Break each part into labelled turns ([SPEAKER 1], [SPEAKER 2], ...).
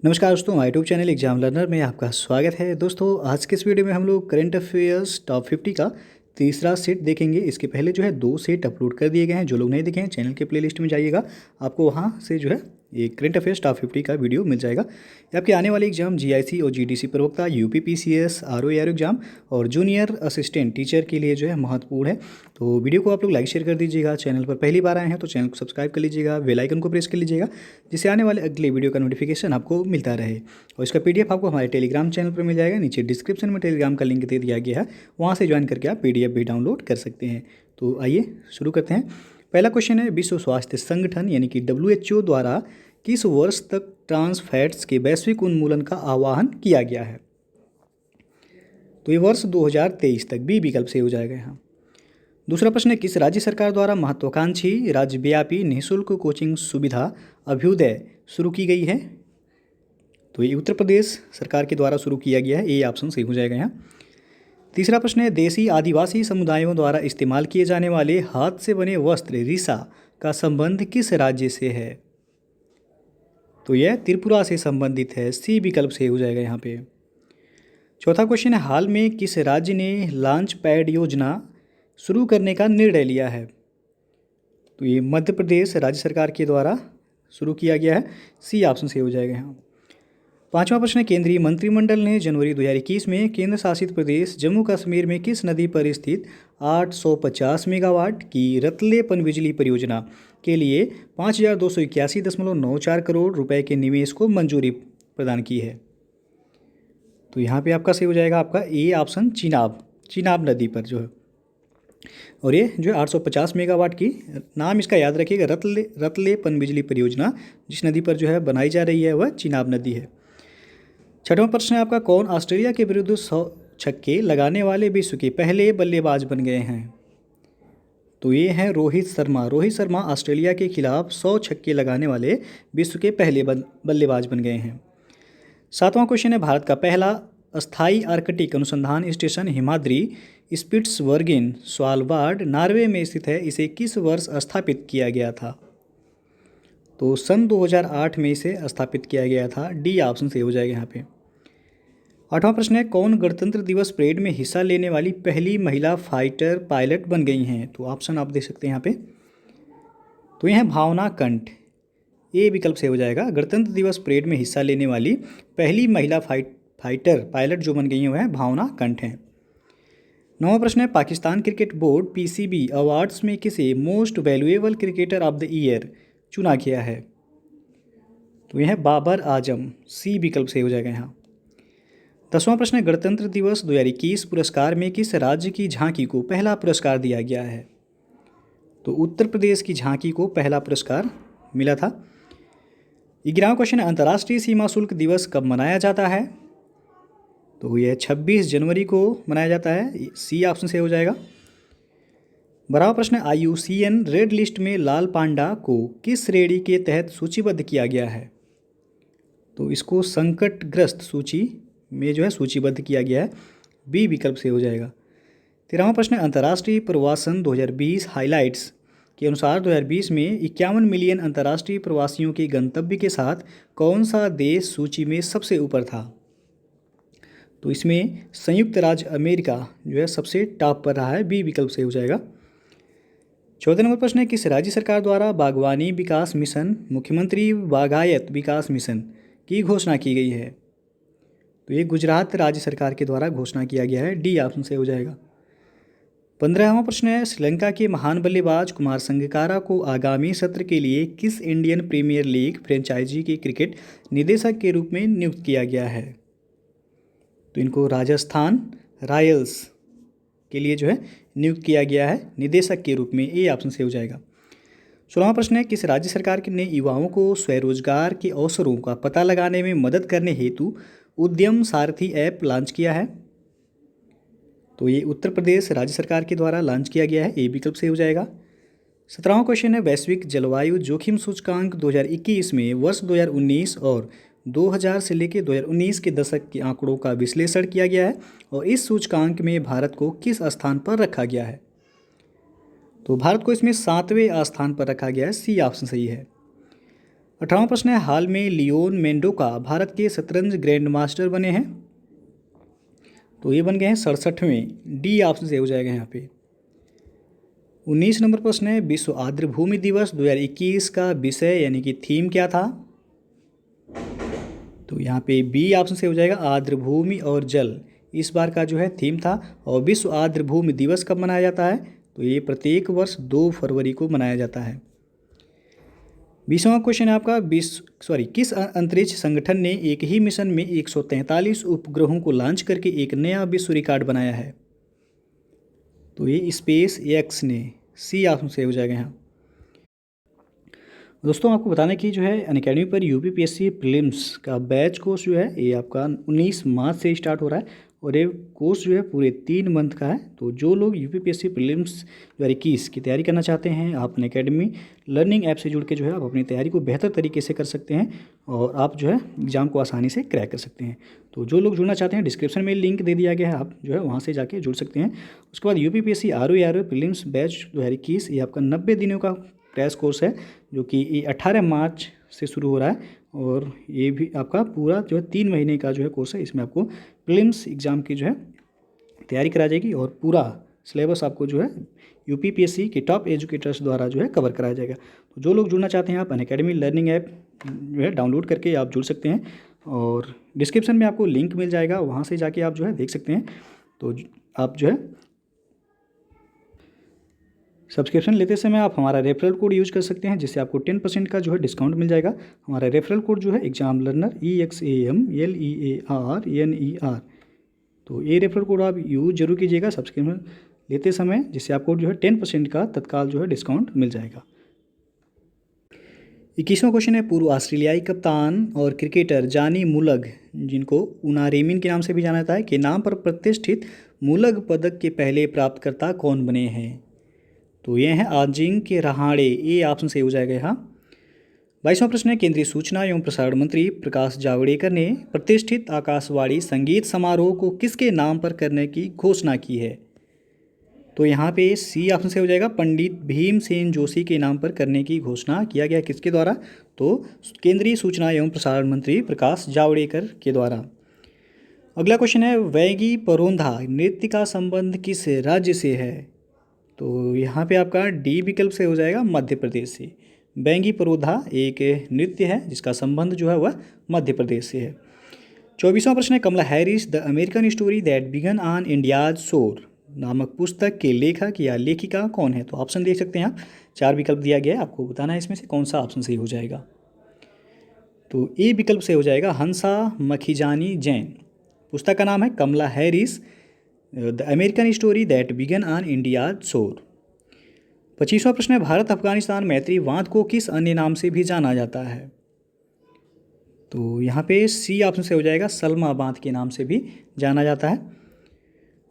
[SPEAKER 1] नमस्कार दोस्तों, my YouTube channel exam learner में आपका स्वागत है। दोस्तों, आज के इस वीडियो में हम लोग करंट अफेयर्स टॉप 50 का तीसरा सेट देखेंगे। इसके पहले जो है 2 सेट अपलोड कर दिए गए हैं। जो लोग नहीं देखे हैं चैनल के प्लेलिस्ट में जाइएगा, आपको वहाँ से जो है ये करंट अफेयर्स टॉप 50 का वीडियो मिल जाएगा। ये आपके आने वाले एग्जाम जीआईसी और जीडीसी प्रवक्ता, यूपी पीसीएस, आरओ एग्जाम और जूनियर असिस्टेंट टीचर के लिए जो है महत्वपूर्ण है। तो वीडियो को आप लोग लाइक शेयर कर दीजिएगा। चैनल पर पहली बार आए हैं तो चैनल को सब्सक्राइब कर लीजिएगा, बेल आइकन को प्रेस कर लीजिएगा, जिससे आने वाले अगले वीडियो का नोटिफिकेशन आपको मिलता रहे। और इसका पीडीएफ आपको हमारे टेलीग्राम चैनल पर मिल जाएगा। नीचे डिस्क्रिप्शन में टेलीग्राम का लिंक दे दिया गया है, वहाँ से ज्वाइन करके आप पीडीएफ भी डाउनलोड कर सकते हैं। तो आइए शुरू करते हैं। पहला क्वेश्चन है, विश्व स्वास्थ्य संगठन यानी कि WHO द्वारा किस वर्ष तक ट्रांस फैट्स के वैश्विक उन्मूलन का आह्वान किया गया है? तो ये वर्ष 2023 तक, बी विकल्प से हो जाएगा यहाँ। दूसरा प्रश्न है, किस राज्य सरकार द्वारा महत्वाकांक्षी राज्यव्यापी निःशुल्क कोचिंग सुविधा अभ्युदय शुरू की गई है? तो ये उत्तर प्रदेश सरकार के द्वारा शुरू किया गया है। ये ऑप्शन सही हो जाएगा यहाँ। तीसरा प्रश्न है, देसी आदिवासी समुदायों द्वारा इस्तेमाल किए जाने वाले हाथ से बने वस्त्र रिसा का संबंध किस राज्य से है? तो यह त्रिपुरा से संबंधित है। सी विकल्प से हो जाएगा यहाँ पे। चौथा क्वेश्चन है, हाल में किस राज्य ने लॉन्च पैड योजना शुरू करने का निर्णय लिया है? तो ये मध्य प्रदेश राज्य सरकार के द्वारा शुरू किया गया है। सी ऑप्शन से हो जाएगा यहाँ। पांचवा प्रश्न है, केंद्रीय मंत्रिमंडल ने जनवरी 2021 में केंद्र शासित प्रदेश जम्मू कश्मीर में किस नदी पर स्थित 850 मेगावाट की रतले पनबिजली परियोजना के लिए 5281.94 करोड़ रुपए के निवेश को मंजूरी प्रदान की है? तो यहाँ पे आपका सही हो जाएगा आपका ए ऑप्शन, चिनाब नदी पर जो है। और ये जो है 850 मेगावाट की, नाम इसका याद रखिएगा, रतले पनबिजली परियोजना जिस नदी पर जो है बनाई जा रही है वह चिनाब नदी है। छठवां प्रश्न है आपका, कौन ऑस्ट्रेलिया के विरुद्ध 100 छक्के लगाने वाले विश्व के पहले बल्लेबाज बन गए हैं? तो ये हैं रोहित शर्मा। रोहित शर्मा ऑस्ट्रेलिया के खिलाफ 100 छक्के लगाने वाले विश्व के पहले बल्लेबाज बन गए हैं। सातवां क्वेश्चन है, भारत का पहला अस्थायी आर्कटिक अनुसंधान station Himadri Spitsbergen Svalbard Norway में स्थित है। इसे किस वर्ष स्थापित किया गया था? तो सन 2008 में इसे स्थापित किया गया था। डी ऑप्शन से हो जाएगा यहाँ पे। आठवां प्रश्न है, कौन गणतंत्र दिवस परेड में हिस्सा लेने वाली पहली महिला फाइटर पायलट बन गई हैं? तो ऑप्शन आप देख सकते हैं यहाँ पे। तो यह है भावना कंठ। ए विकल्प से हो जाएगा। गणतंत्र दिवस परेड में हिस्सा लेने वाली पहली महिला फाइटर पायलट जो बन गई हैं वह भावना कंठ हैं। नौवां प्रश्न है, Pakistan cricket board PCB awards में किसे most valuable cricketer of the year चुना गया है? तो यह है बाबर आजम। सी विकल्प से हो जाएगा यहाँ। 10वां प्रश्न है, गणतंत्र दिवस 2021 पुरस्कार में किस राज्य की झांकी को पहला पुरस्कार दिया गया है? तो उत्तर प्रदेश की झांकी को पहला पुरस्कार मिला था। 11वां क्वेश्चन है, अंतर्राष्ट्रीय सीमा शुल्क दिवस कब मनाया जाता है? तो यह 26 जनवरी को मनाया जाता है। सी ऑप्शन से हो जाएगा। 12वां प्रश्न है, IUCN रेड लिस्ट में लाल पांडा को किस श्रेणी के तहत सूचीबद्ध किया गया है? तो इसको संकटग्रस्त सूची में जो है सूचीबद्ध किया गया है। बी विकल्प से हो जाएगा। 13वां प्रश्न है, अंतर्राष्ट्रीय प्रवासन 2020 हाइलाइट्स के अनुसार 2020 में 51 मिलियन अंतर्राष्ट्रीय प्रवासियों के गंतव्य के साथ कौन सा देश सूची में सबसे ऊपर था? तो इसमें संयुक्त राज्य अमेरिका जो है सबसे टॉप पर रहा है। बी विकल्प से हो जाएगा। 14 नंबर प्रश्न है, किस राज्य सरकार द्वारा बागवानी विकास मिशन मुख्यमंत्री बागायत विकास मिशन की घोषणा की गई है? तो ये गुजरात राज्य सरकार के द्वारा घोषणा किया गया है। डी ऑप्शन से हो जाएगा। 15वां प्रश्न है, श्रीलंका के महान बल्लेबाज कुमार संगकारा को आगामी सत्र के लिए किस इंडियन प्रीमियर लीग फ्रेंचाइजी के क्रिकेट निदेशक के रूप में नियुक्त किया गया है? तो इनको राजस्थान रॉयल्स के लिए जो है नियुक्त किया गया है निदेशक के रूप में। ए ऑप्शन से हो जाएगा। 16वां प्रश्न है, किस राज्य सरकार ने युवाओं को स्वरोजगार के अवसरों का पता लगाने में मदद करने हेतु उद्यम सारथी ऐप लॉन्च किया है? तो ये उत्तर प्रदेश राज्य सरकार के द्वारा लॉन्च किया गया है। ए विकल्प से हो जाएगा। 17वां क्वेश्चन है, वैश्विक जलवायु जोखिम सूचकांक 2021 में वर्ष 2019 और 2000 से लेकर 2019 के दशक के आंकड़ों का विश्लेषण किया गया है और इस सूचकांक में भारत को किस स्थान पर रखा गया है? तो भारत को इसमें 7वें स्थान पर रखा गया है। सी ऑप्शन सही है। 18वां प्रश्न है, हाल में लियोन मेंडोका भारत के शतरंज ग्रैंड मास्टर बने हैं। तो ये बन गए हैं 67वें, डी ऑप्शन से हो जाएगा यहाँ पे। 19 नंबर प्रश्न है, विश्व आर्द्र भूमि दिवस 2021 का विषय यानी कि थीम क्या था। तो यहाँ पे बी ऑप्शन से हो जाएगा, आर्द्र भूमि और जल इस बार का जो है थीम था। और विश्व आर्द्र भूमि दिवस कब मनाया जाता है, तो ये प्रत्येक वर्ष 2 फरवरी को मनाया जाता है। 20वां क्वेश्चन है आपका, किस अंतरिक्ष संगठन ने एक ही मिशन में 143 उपग्रहों को लॉन्च करके एक नया विश्व रिकॉर्ड बनाया है। तो ये स्पेस एक्स ने, सी ऑप्शन से हो जाएगा यहाँ। दोस्तों आपको बताने की जो है अनअकैडमी पर यूपीपीएससी प्रीलिम्स का बैच कोर्स जो है ये आपका 19 मार्च से स्टार्ट हो रहा है और ये कोर्स जो है पूरे 3 मंथ का है। तो जो लोग यूपीपीएससी प्रीलिम्स 2021 की तैयारी करना चाहते हैं, आप अनअकैडमी लर्निंग ऐप से जुड़ के जो है आप अपनी तैयारी को बेहतर तरीके से कर सकते हैं और आप जो है एग्ज़ाम को आसानी से क्रैक कर सकते हैं। तो जो लोग जुड़ना चाहते हैं, डिस्क्रिप्शन में लिंक दे दिया गया है, आप जो है वहाँ से जाके जुड़ सकते हैं। उसके बाद यूपीपीएससी आरओ प्रीलिम्स बैच 2021 ये आपका 90 दिनों का क्रैश कोर्स है जो कि ये 18 मार्च से शुरू हो रहा है और ये भी आपका पूरा जो है 3 महीने का जो है कोर्स है। इसमें आपको प्रीलिम्स एग्ज़ाम की जो है तैयारी कराई जाएगी और पूरा सिलेबस आपको जो है यूपीपीएससी के टॉप एजुकेटर्स द्वारा जो है कवर कराया जाएगा। तो जो लोग जुड़ना चाहते हैं, आप अनअकैडमी लर्निंग ऐप जो है डाउनलोड करके आप जुड़ सकते हैं और डिस्क्रिप्शन में आपको लिंक मिल जाएगा, वहाँ से जाके आप जो है देख सकते हैं। तो आप जो है सब्सक्रिप्शन लेते समय आप हमारा रेफरल कोड यूज कर सकते हैं जिससे आपको 10% का जो है डिस्काउंट मिल जाएगा। हमारा रेफरल कोड जो है एग्जाम लर्नर EXAMLEARNER। तो ये रेफरल कोड आप यूज जरूर कीजिएगा सब्सक्रिप्शन लेते समय, जिससे आपको जो है 10% का तत्काल जो है डिस्काउंट मिल जाएगा। 21वां क्वेश्चन है, पूर्व ऑस्ट्रेलियाई कप्तान और क्रिकेटर जॉनी मुलग, जिनको उनारेमिन के नाम से भी जाना जाता है, के नाम पर प्रतिष्ठित मुलग पदक के पहले प्राप्तकर्ता कौन बने हैं। तो ये हैं अजिंक्य रहाणे, ये ऑप्शन से हो जाएगा यहाँ। 22वां प्रश्न है, केंद्रीय सूचना एवं प्रसारण मंत्री प्रकाश जावड़ेकर ने प्रतिष्ठित आकाशवाणी संगीत समारोह को किसके नाम पर करने की घोषणा की है। तो यहाँ पे सी ऑप्शन से हो जाएगा, पंडित भीमसेन जोशी के नाम पर करने की घोषणा किया गया किसके द्वारा, तो केंद्रीय सूचना एवं प्रसारण मंत्री प्रकाश जावड़ेकर के द्वारा। अगला क्वेश्चन है, वैगी परोंधा नृत्य का संबंध किस राज्य से है। तो यहाँ पे आपका डी विकल्प से हो जाएगा, मध्य प्रदेश से। बैंगी परोधा एक नृत्य है जिसका संबंध जो है वह मध्य प्रदेश से है। 24वां प्रश्न है, Kamala Harris the American story that began on India's shore नामक पुस्तक के लेखक या लेखिका कौन है। तो ऑप्शन देख सकते हैं आप, 4 विकल्प दिया गया है, आपको बताना है इसमें से कौन सा ऑप्शन सही हो जाएगा। तो ए विकल्प से हो जाएगा, हंसा मखीजानी जैन। पुस्तक का नाम है Kamala Harris the American story that began on India's shore. 25वां प्रश्न है, भारत अफगानिस्तान मैत्री बांध को किस अन्य नाम से भी जाना जाता है। तो यहाँ पे सी ऑप्शन से हो जाएगा, सलमा बांध के नाम से भी जाना जाता है।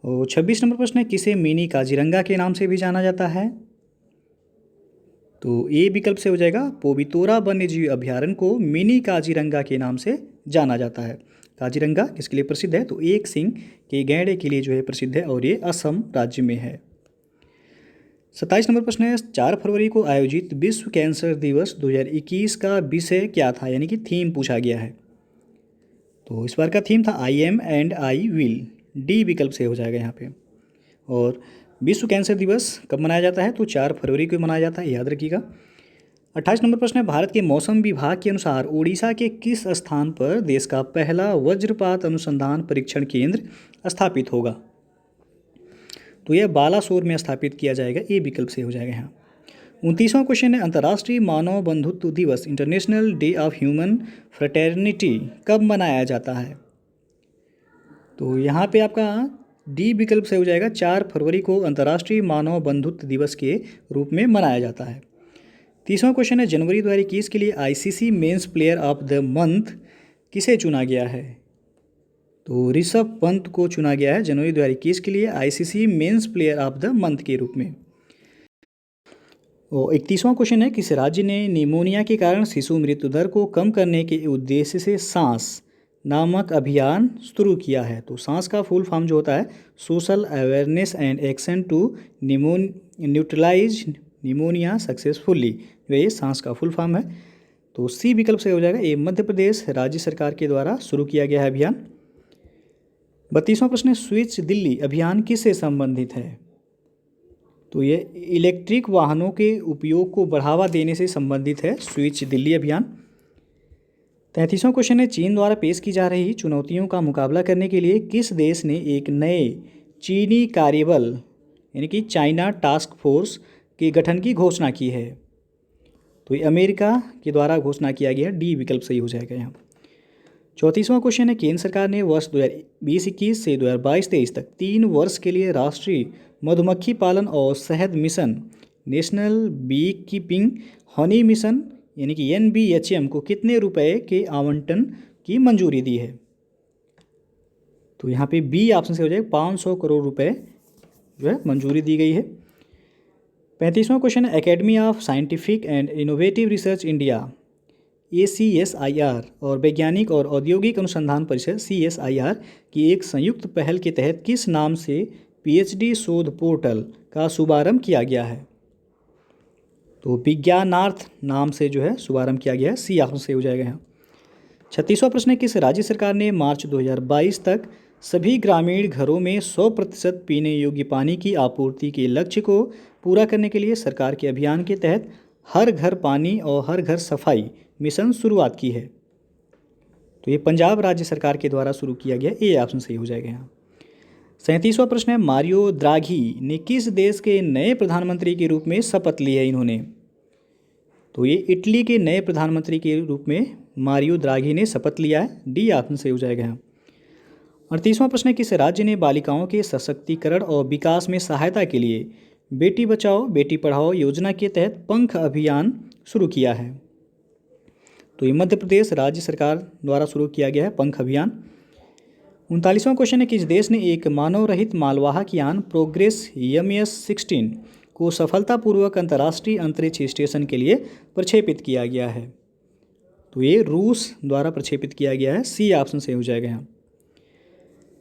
[SPEAKER 1] और 26 नंबर प्रश्न है, किसे मिनी काजीरंगा के नाम से भी जाना जाता है। तो ए विकल्प से हो जाएगा, पोबितोरा वन्यजीव अभ्यारण्य को मिनी काजीरंगा के नाम से जाना जाता है। काजीरंगा किसके लिए प्रसिद्ध है, तो एक सिंह के गैंडे के लिए जो है प्रसिद्ध है और ये असम राज्य में है। 27 नंबर प्रश्न है, 4 फरवरी को आयोजित विश्व कैंसर दिवस 2021 का विषय क्या था, यानी कि थीम पूछा गया है। तो इस बार का थीम था I am and I will, D विकल्प से हो जाएगा यहाँ पे। और विश्व कैंसर दिवस कब मनाया जाता है, तो 4 फरवरी को मनाया जाता है, याद रखिएगा। 28 नंबर प्रश्न है, भारत के मौसम विभाग के अनुसार उड़ीसा के किस स्थान पर देश का पहला वज्रपात अनुसंधान परीक्षण केंद्र स्थापित होगा। तो यह बालासोर में स्थापित किया जाएगा, ए विकल्प से हो जाएगा यहाँ। 29वां क्वेश्चन है, अंतर्राष्ट्रीय मानव बंधुत्व दिवस international day of human fraternity कब मनाया जाता है। तो यहाँ पे आपका डी विकल्प से हो जाएगा, 4 फरवरी को अंतर्राष्ट्रीय मानव बंधुत्व दिवस के रूप में मनाया जाता है। 30वां क्वेश्चन है, जनवरी 2021 के लिए ICC men's player of the month किसे चुना गया है। तो ऋषभ पंत को चुना गया है जनवरी 2021 के लिए ICC men's player of the month के रूप में। और 31वां क्वेश्चन है, किस राज्य ने निमोनिया के कारण शिशु मृत्यु दर को कम करने के उद्देश्य से सांस नामक अभियान शुरू किया है। तो सांस का फुल फॉर्म जो होता है, social awareness and action to neutralize pneumonia successfully, जो ये सांस का फुल फॉर्म है। तो तो सी विकल्प सही हो जाएगा। ये मध्य प्रदेश राज्य सरकार के द्वारा शुरू किया गया है अभियान। 32वां प्रश्न है, स्विच दिल्ली अभियान किससे संबंधित है? तो ये इलेक्ट्रिक वाहनों के उपयोग को बढ़ावा देने से संबंधित है स्विच दिल्ली अभियान। 33वां क्वेश्चन है, चीन द्वारा पेश की जा रही चुनौतियों का मुकाबला करने के लिए किस देश ने एक नए चीनी कार्यबल यानी कि चाइना टास्क फोर्स के गठन की घोषणा की है? तो ये अमेरिका के द्वारा घोषणा किया गया। डी विकल्प सही हो जाएगा यहाँ। 34वां क्वेश्चन है, केंद्र सरकार ने वर्ष 2020-21 से 2022-23 तक 3 वर्ष के लिए राष्ट्रीय मधुमक्खी पालन और शहद mission, national beekeeping honey mission यानी कि NBHM को कितने रुपए के आवंटन की मंजूरी दी है? तो यहाँ पे बी ऑप्शन से हो जाएगा 500 करोड़ रुपए जो है मंजूरी दी गई है। 35वां क्वेश्चन है, academy of scientific and innovative research India ACSIR और वैज्ञानिक और औद्योगिक अनुसंधान परिषद CSIR की एक संयुक्त पहल के तहत किस नाम से PhD शोध पोर्टल का शुभारंभ किया गया है? तो विज्ञानार्थ नाम से जो है शुभारंभ किया गया है। सी ऑप्शन से हो जाएगा यहाँ। 36वां प्रश्न है, किस राज्य सरकार ने मार्च 2022 तक सभी ग्रामीण घरों में 100% पीने योग्य पानी की आपूर्ति के लक्ष्य को पूरा करने के लिए सरकार के अभियान के तहत हर घर पानी और हर घर सफाई मिशन शुरुआत की है? तो ये पंजाब राज्य सरकार के द्वारा शुरू किया गया। ए ऑप्शन सही हो जाएगा यहाँ। 37वां प्रश्न है, मारियो द्राघी ने किस देश के नए प्रधानमंत्री के रूप में शपथ ली है इन्होंने? तो ये इटली के नए प्रधानमंत्री के रूप में मारियो द्राघी ने शपथ लिया है। डी ऑप्शन सही हो जाएगा यहाँ। 38वां प्रश्न है, किस राज्य ने बालिकाओं के सशक्तिकरण और विकास में सहायता के लिए बेटी बचाओ बेटी पढ़ाओ योजना के तहत पंख अभियान शुरू किया है? तो ये मध्य प्रदेश राज्य सरकार द्वारा शुरू किया गया है पंख अभियान। 39वां क्वेश्चन है, किस देश ने एक मानव रहित मालवाहक यान प्रोग्रेस MS-16 को सफलतापूर्वक अंतर्राष्ट्रीय अंतरिक्ष स्टेशन के लिए प्रक्षेपित किया गया है? तो ये रूस द्वारा प्रक्षेपित किया गया है। सी ऑप्शन सही हो जाएगा यहाँ।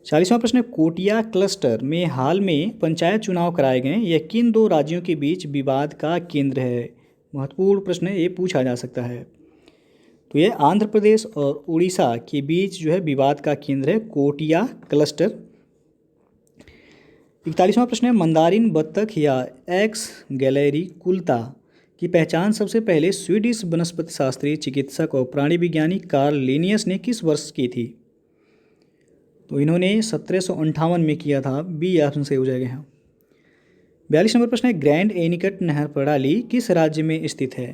[SPEAKER 1] 40वां प्रश्न है, कोटिया क्लस्टर में हाल में पंचायत चुनाव कराए गए, यह किन 2 राज्यों के बीच विवाद का केंद्र है? महत्वपूर्ण प्रश्न है, ये पूछा जा सकता है। तो ये आंध्र प्रदेश और उड़ीसा के बीच जो है विवाद का केंद्र है कोटिया क्लस्टर। 41वां प्रश्न है, मंदारिन बत्तख या एक्स गैलेरिकुल्ता की पहचान सबसे पहले स्वीडिश वनस्पति शास्त्री चिकित्सक और प्राणी विज्ञानी कार्ल लिनियस ने किस वर्ष की थी? तो इन्होंने 1758 में किया था। बी ऑप्शन सही हो जाएगा यहाँ। 42 नंबर प्रश्न है, ग्रैंड एनिकट नहर प्रणाली किस राज्य में स्थित है?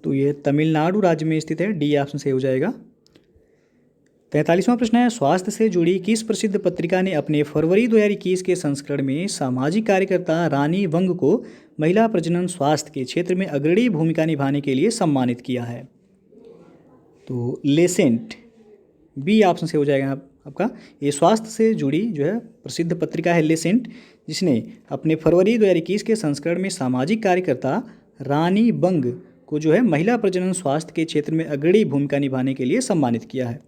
[SPEAKER 1] तो ये तमिलनाडु राज्य में स्थित है। डी ऑप्शन सही हो जाएगा। 43वां प्रश्न है, स्वास्थ्य से जुड़ी किस प्रसिद्ध पत्रिका ने अपने फरवरी 2021 के संस्करण में सामाजिक कार्यकर्ता रानी वंग को महिला प्रजनन स्वास्थ्य के क्षेत्र में अग्रणी भूमिका निभाने के लिए सम्मानित किया है? तो लेसेंट। बी ऑप्शन से हो जाएगा आपका। ये स्वास्थ्य से जुड़ी जो है प्रसिद्ध पत्रिका है लेसेंट, जिसने अपने फरवरी 2021 के संस्करण में सामाजिक कार्यकर्ता रानी बंग को जो है महिला प्रजनन स्वास्थ्य के क्षेत्र में अग्रणी भूमिका निभाने के लिए सम्मानित किया है।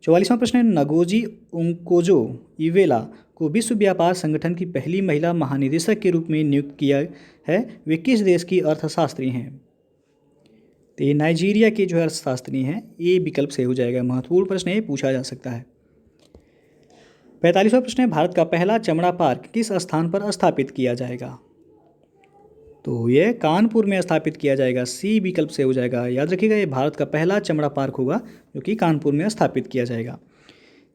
[SPEAKER 1] 44वां प्रश्न है, नगोजी ओंकोजो इवेला को विश्व व्यापार संगठन की पहली महिला महानिदेशक के रूप में नियुक्त किया है, वे किस देश की अर्थशास्त्री हैं? तो ये नाइजीरिया के जो अर्थशास्त्री हैं। ए विकल्प सही हो जाएगा। महत्वपूर्ण प्रश्न है, पूछा जा सकता है। 45वां प्रश्न है, भारत का पहला चमड़ा पार्क किस स्थान पर स्थापित किया जाएगा? तो ये कानपुर में स्थापित किया जाएगा। सी विकल्प से हो जाएगा। याद रखिएगा, ये भारत का पहला चमड़ा पार्क होगा जो कि कानपुर में स्थापित किया जाएगा।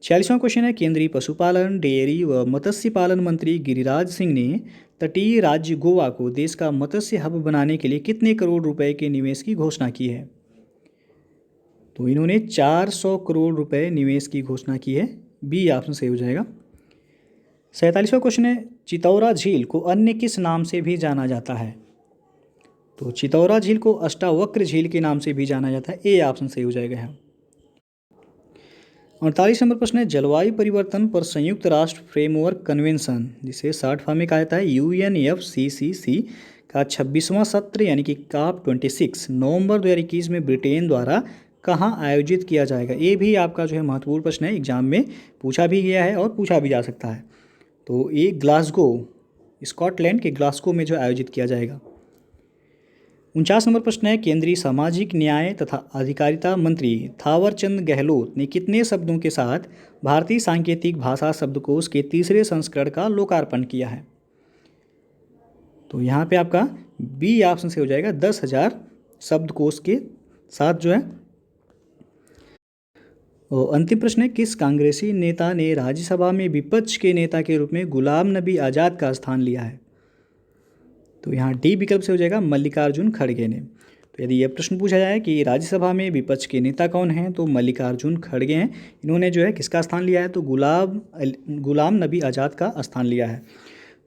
[SPEAKER 1] 46वां क्वेश्चन है, केंद्रीय पशुपालन डेयरी व मत्स्य पालन मंत्री गिरिराज सिंह ने तटीय राज्य गोवा को देश का मत्स्य हब बनाने के लिए कितने करोड़ रुपए के निवेश की घोषणा की है? तो इन्होंने 400 करोड़ रुपए निवेश की घोषणा की है। बी ऑप्शन सही हो जाएगा। 47वां क्वेश्चन है, चितौरा झील को अन्य किस नाम से भी जाना जाता है? तो चितौरा झील को अष्टावक्र झील के नाम से भी जाना जाता है। ए ऑप्शन सही हो जाएगा यहाँ। 48 नंबर प्रश्न है, जलवायु परिवर्तन पर संयुक्त राष्ट्र फ्रेमवर्क कन्वेंशन, जिसे शॉर्ट फॉर्म में कहा जाता है UNFCCC का 26वां सत्र यानी कि COP26 नवंबर 2021 में ब्रिटेन द्वारा कहाँ आयोजित किया जाएगा? ये भी आपका जो है महत्वपूर्ण प्रश्न है, एग्जाम में पूछा भी गया है और पूछा भी जा सकता है। तो ये ग्लासगो, स्कॉटलैंड के ग्लासगो में जो आयोजित किया जाएगा। 49 नंबर प्रश्न है, केंद्रीय सामाजिक न्याय तथा अधिकारिता मंत्री थावरचंद गहलोत ने कितने शब्दों के साथ भारतीय सांकेतिक भाषा शब्दकोश के तीसरे संस्करण का लोकार्पण किया है? तो यहाँ पे आपका बी ऑप्शन से हो जाएगा 10,000 शब्दकोश के साथ जो है। और अंतिम प्रश्न है, किस कांग्रेसी नेता ने राज्यसभा में विपक्ष के नेता के रूप में गुलाम नबी आज़ाद का स्थान लिया है? तो यहाँ डी विकल्प से हो जाएगा मल्लिकार्जुन खड़गे ने। तो यदि यह प्रश्न पूछा जाए कि राज्यसभा में विपक्ष के नेता कौन हैं, तो मल्लिकार्जुन खड़गे हैं। इन्होंने जो है किसका स्थान लिया है? तो गुलाम नबी आज़ाद का स्थान लिया है।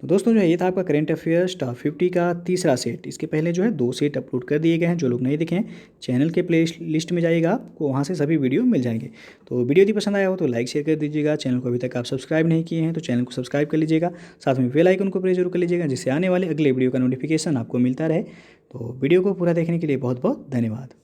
[SPEAKER 1] तो दोस्तों जो है ये था आपका करेंट अफेयर्स टॉप 50 का तीसरा सेट। इसके पहले जो है 2 सेट अपलोड कर दिए गए हैं। जो लोग नहीं देखें चैनल के प्ले लिस्ट में जाइएगा, आपको वहाँ से सभी वीडियो मिल जाएंगे। तो वीडियो यदि पसंद आया हो तो लाइक शेयर कर दीजिएगा। चैनल को अभी तक आप सब्सक्राइब नहीं किए हैं तो चैनल को सब्सक्राइब कर लीजिएगा। साथ में बेल आइकन को प्रेस जरूर कर लीजिएगा, जिससे आने वाले अगले वीडियो का नोटिफिकेशन आपको मिलता रहे। तो वीडियो को पूरा देखने के लिए बहुत बहुत धन्यवाद।